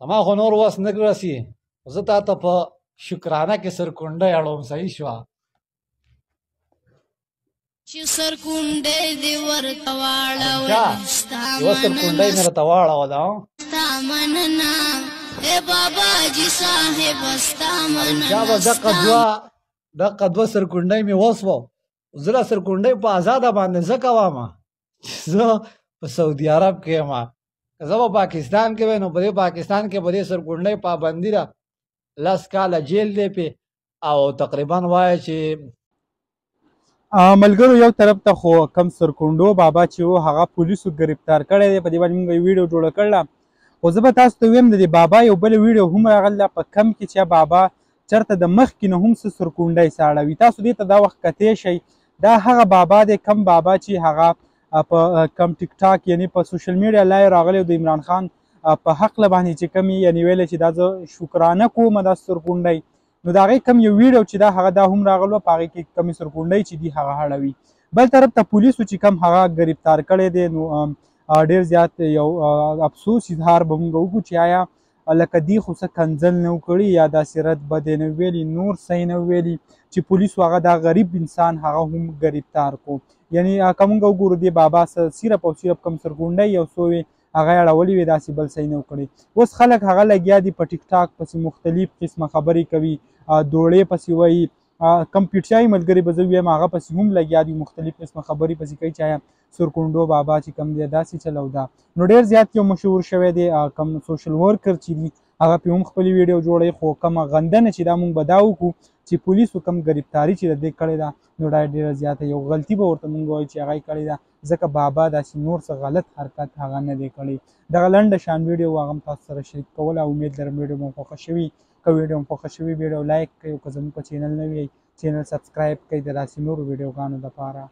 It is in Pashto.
زما خو نور وس نه رسي زه تا ته په شکرانه کې سرکونډۍ اړوم صحیح شوه چې سرکونډۍ دې ورته واړوي یوه سرکونډۍ مې راته واړوله ستا مننه ای بابا جي صاحب ستا مننه دقه دوه سرکونډۍ مې وسوه زه لا سرکونډۍ په ازاده باندې ځکه واما چې زه په سعودي عرب کې یم که زه په پاکستان کې وای نو په دې پاکستان کې په دې سرکونډۍ پابندي ده 10 کاله جیل دی پې او تقریبا وایه چې ملګرو یو طرف ته خو کم سرکونډو بابا چې و هغه پولیسو ګرفتار کړی دی په دې باندې موږ ویډیو جوړه کړله خو زه به تاسو ته ویم د دې بابا یو بله ویډیو هم راغله په کم کې چې بابا چېرته د مخکې نه هم څه سرکونډی ساړوي تاسو دې ته دا وخت کتی شئ دا هغه بابا دی کم بابا چې هغه په کم ټیک ټاک یعنی په سوشل میډیا لایو راغلی د عمران خان په حقله باندې چې کم یعنې ویلی چې دا زه شکرانه کوم دا سرکونډی نو د هغې کم یو ویډیو چې دا هغه دا هم راغلو په هغې کې کمې سرکونډۍ چې دي هغه اړوي بل طرف ته پولیسو چې کم هغه ګرفتار کړی دی نو ډېر زیات یو افسوس اظهار به موږ وکړو چې آیا لکه دی خو څه کنځل نه و کړي یا داسې رد بدې نه ویلي نور صحیح نه ویلي چې پولیسو هغه دا غریب انسان هغه هم ګرفتار کو یعنی که موږ وګورو دې بابا صرف او صرف کم سرکونډۍ یو څو وې هغه یې اړولې وې داسې بل صحیح نه و کړی اوس خلک هغه لګیا دي په ټیک ټاک پسې مختلف قسمه خبرې کوي دوړې پسې وایي کم پیټیایي ملګري به زه ویم هغه پسې هم لګیا دي مختلف قسمه خبرې پسې کوي چې آیا سرکونډو بابا چې کم دی داسې چلو دا نو ډېر زیات یو مشهور شوی دی کم سوشل ورکر چې دي هغه پې هم خپلې ویډیو جوړوي خو کومه غندنه چې دا موږ به دا وکړو چې پولیسو کم ګرفتاري چې د دې کړې ده نو دا ډېره زیاته یو غلطي به ورته موږ وایو چې هغه یې کړې ده ځکه بابا داسې نور څه غلط حرکت هغه نه دی کړی دغه لنډه شان ویډیو هغه هم تاسو سره شریک کوله امید لرم ویډیو مو خوښه شوي که ویډیو مو خوښه شوي ویډیو لایک کړئ او که زموږ په چینل نه وي چینل سبسکرایب کړئ د داسې نورو ویډیوګانو لپاره